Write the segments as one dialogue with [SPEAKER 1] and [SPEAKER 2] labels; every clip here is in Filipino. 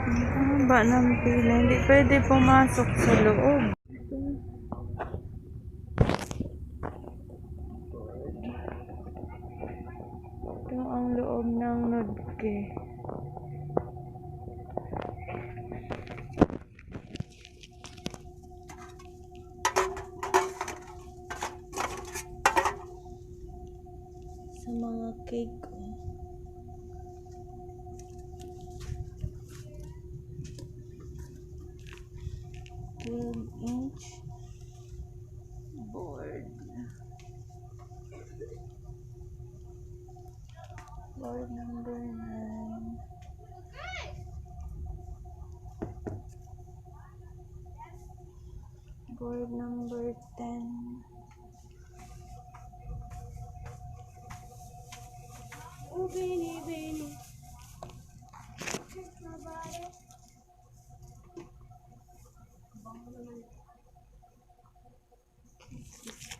[SPEAKER 1] Ang haba ng pila. Hindi pwede pumasok sa loob. Ito ang loob ng Nudke. Sa mga cake ko. 12-inch board. Board number 9. Board number 10. Oh, Bini, Bini.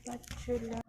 [SPEAKER 1] Spatula.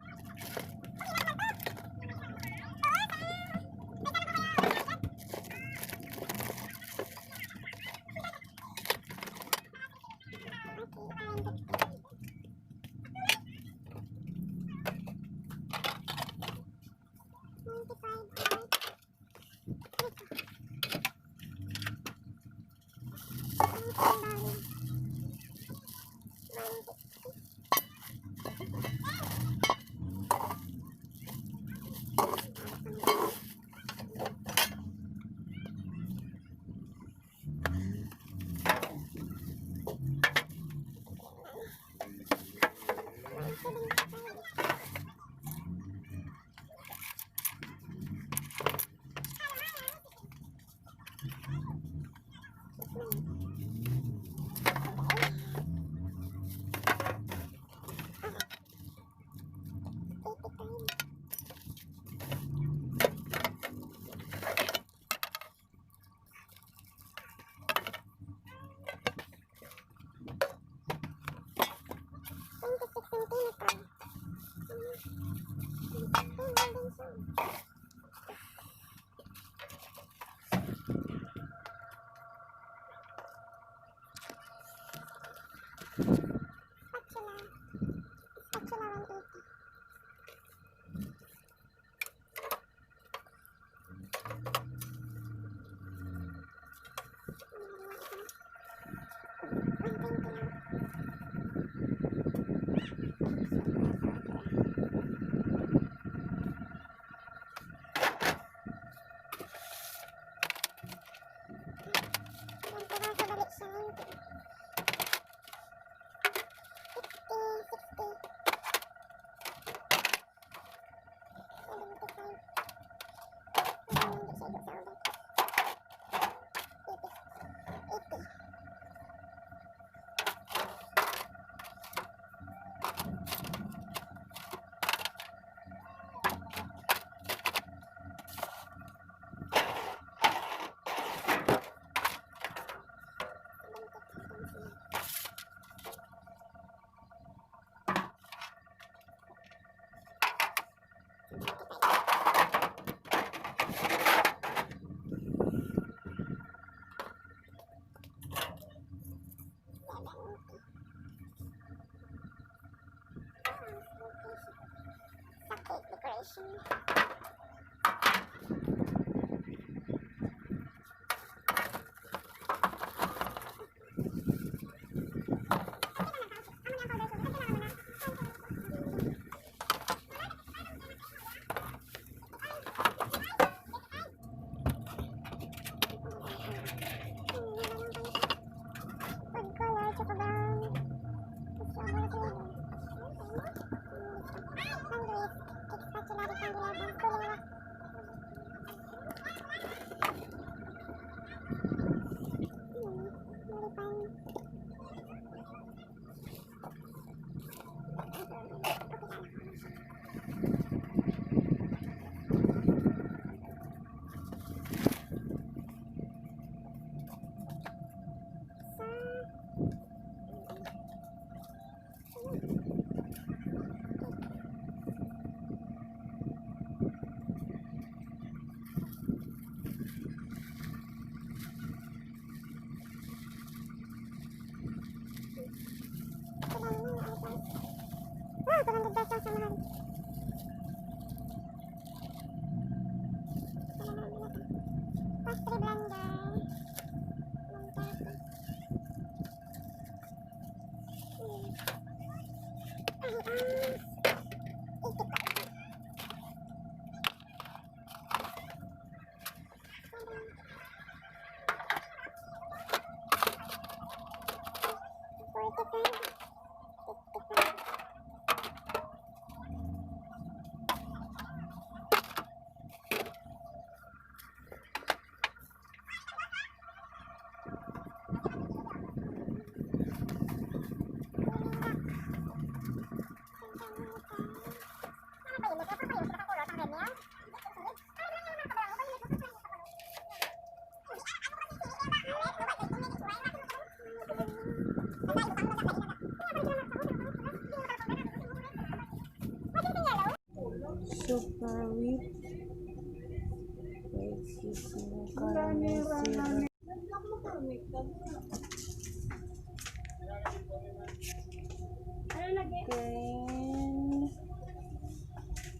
[SPEAKER 1] sugar whip, caramel syrup, then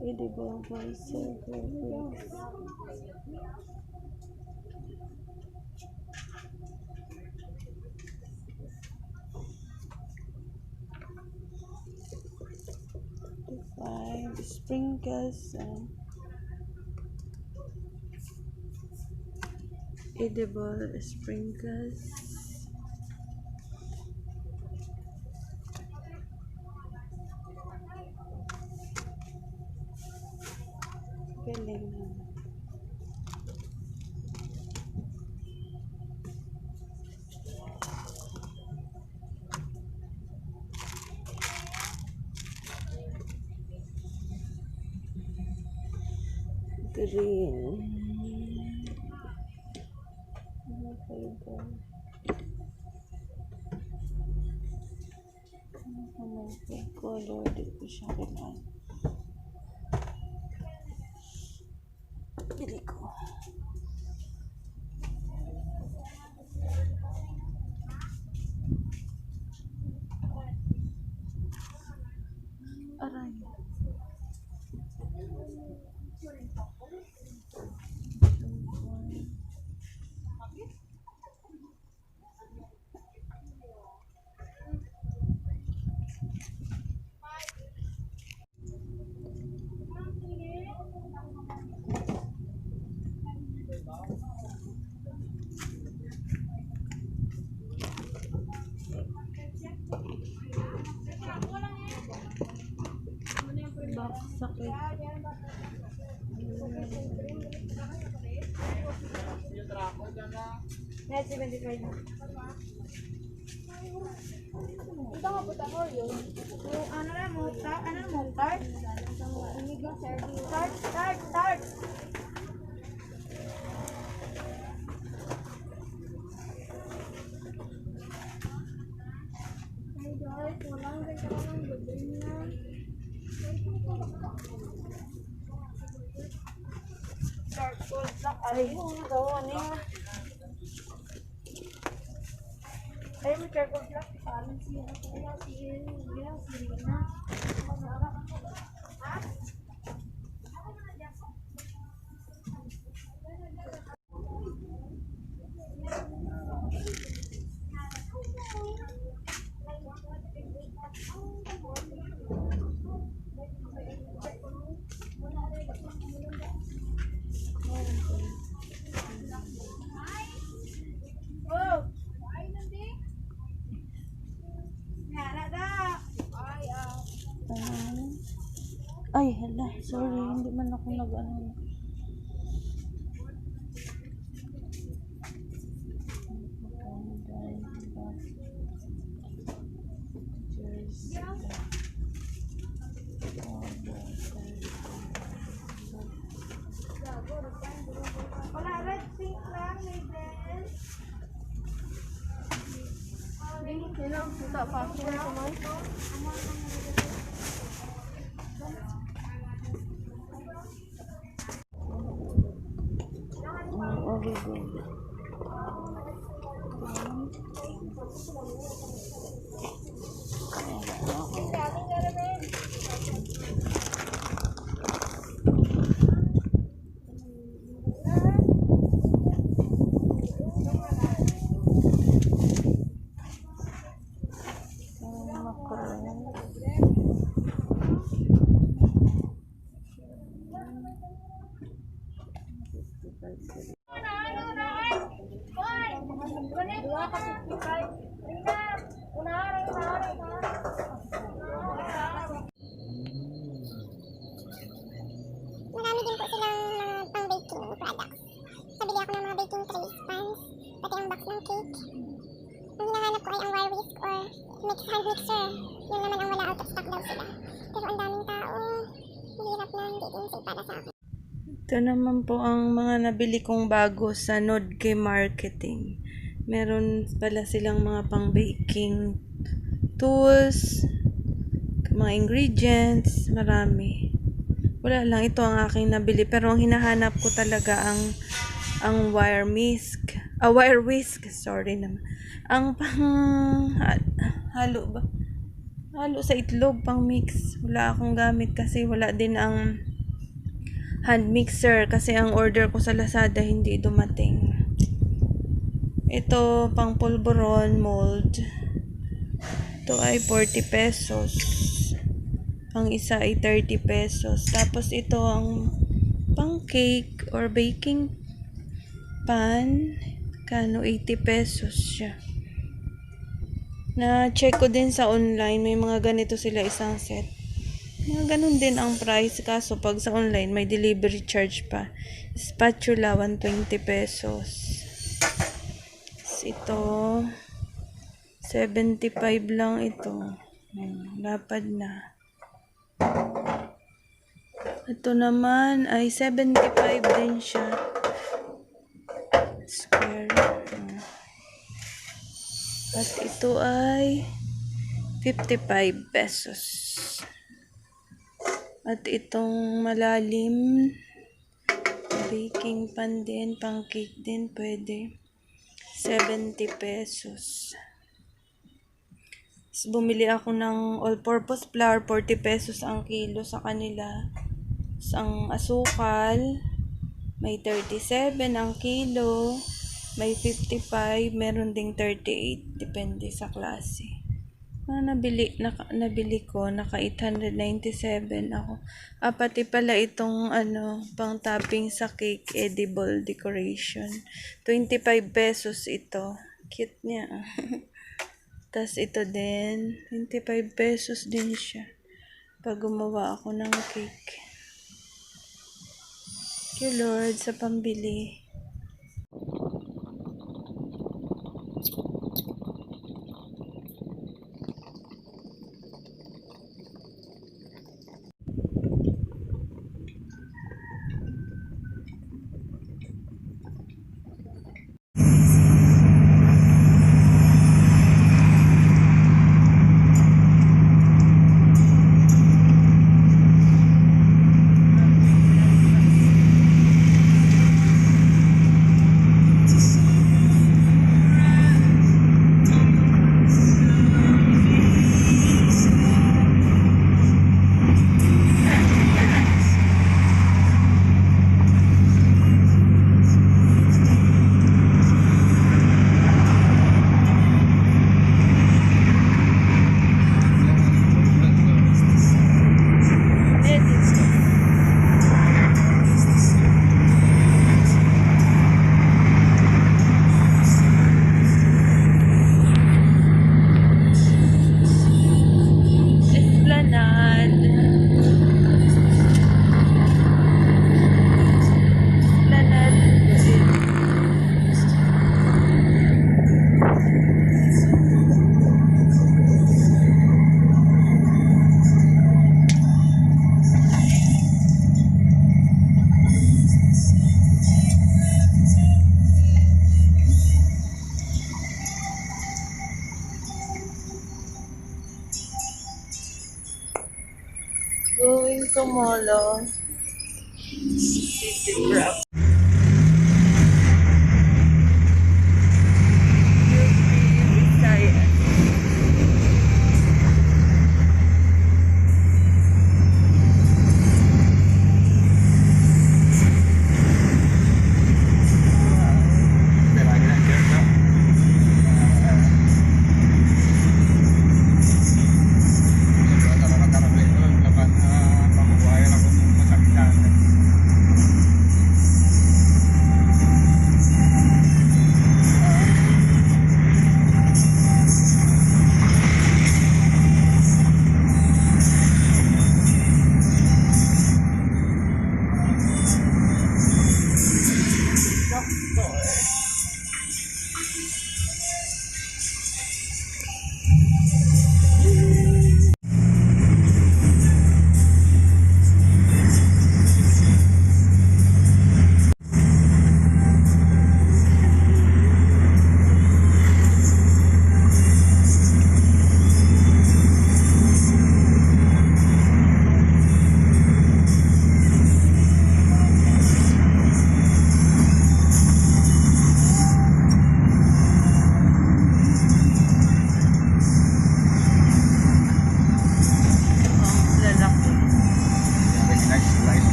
[SPEAKER 1] edible sugar whip. Five sprinkles and edible sprinkles. Galing naman. Green. Okay, go. May color dito siya kailangan. Pili ko. Aray. Sakit.
[SPEAKER 2] Ito nga puta ko yun. Yung ano na mo, tart? Tart! Ay guys, walang ganda ng gabi na. Dark gold black. Ay, ito, ano yun? Ay, may dark gold black. Parang siya. Kaya siya na.
[SPEAKER 1] Ay, hala. Sorry, hindi man ako nag-ano.
[SPEAKER 2] Wala, red pink lang, may dress. Hindi, sila. Puta pa. Sila kumain.
[SPEAKER 1] Okay, good.
[SPEAKER 3] Marami din po silang mga pang-baking products. Nabili ako ng mga baking trays, pans, pati ang box ng cake. Ang hinahanap ko ay ang wire whisk or hand mixer. Yun naman ang wala, out of stock daw sila. Pero ang daming tao, mahirap na, hindi din safe para sa akin.
[SPEAKER 1] Ito naman po ang mga nabili kong bago sa Nodke Marketing. Meron pala silang mga pang-baking tools, mga ingredients, marami. Wala lang, ito ang aking nabili. Pero ang hinahanap ko talaga ang wire whisk, sorry naman. Ang halo ba? Halo sa itlog, pang mix. Wala akong gamit kasi wala din ang hand mixer kasi ang order ko sa Lazada hindi dumating. Ito, pang pulburon mold. Ito ay 40 pesos. Ang isa ay 30 pesos. Tapos ito ang pang cake or baking pan. Kano 80 pesos siya. Na-check ko din sa online. May mga ganito sila isang set. Mga ganun din ang price. Kaso pag sa online may delivery charge pa. Spatula 120 pesos. Ito 75 lang ito. Lapad na. Ito naman ay 75 din siya. Square. At ito ay 55 pesos. At itong malalim baking pan din, pang cake din pwede. 70 pesos. Bumili ako ng all-purpose flour, 40 pesos ang kilo sa kanila. Ang asukal, may 37 ang kilo, may 55, meron ding 38, depende sa klase. Nabili ko, naka 897 ako. Pati pala itong pang topping sa cake, edible decoration. 25 pesos ito. Cute niya. Tas ito din, 25 pesos din siya. Pag gumawa ako ng cake. Thank you Lord sa pambili. Going to Molo. City Grab.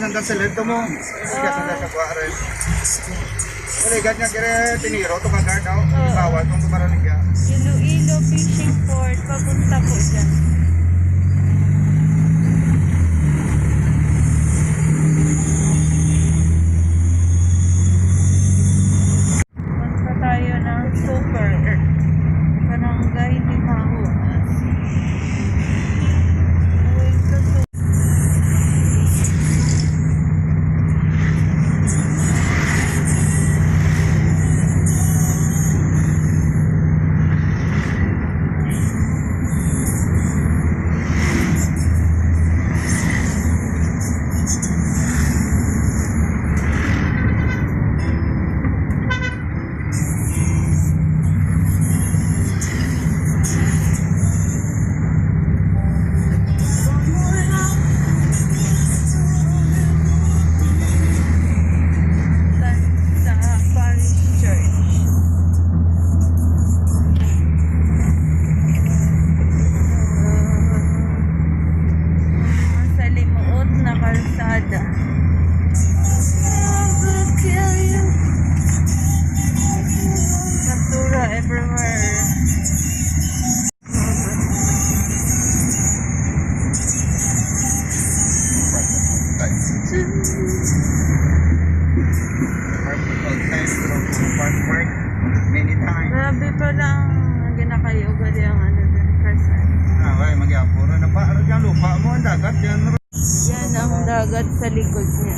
[SPEAKER 4] hanggang sa lento mo. Sigat na sa kuwari. Kaligat niya kire tiniro, ito kagard daw. Bawal kung kumaralig yan.
[SPEAKER 1] Iloilo Fishing Port. Papunta po dyan. Punta tayo ng Super Barangay Limahuas. Going to Super. Santa Parish Church. Masalimuot na kalsada. Basura everywhere.
[SPEAKER 4] Many times.
[SPEAKER 1] Grabe pa lang ginakayo gali ang ano dun, kalsada.
[SPEAKER 4] Okay, magyapuro na pa. Ano dyan, lupa mo, ang dagat dyan.
[SPEAKER 1] Yan ang dagat sa likod niya.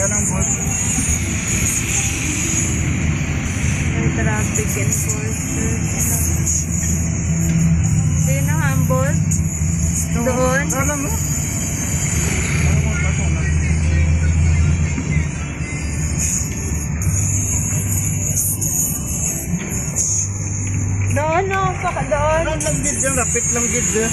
[SPEAKER 4] Yan ang boat.
[SPEAKER 1] May traffic enforcer. Sino ang boss? Doon?
[SPEAKER 4] Alam mo?
[SPEAKER 1] Doon, no? Doon.
[SPEAKER 4] Lang gid yan, rapid lang gid.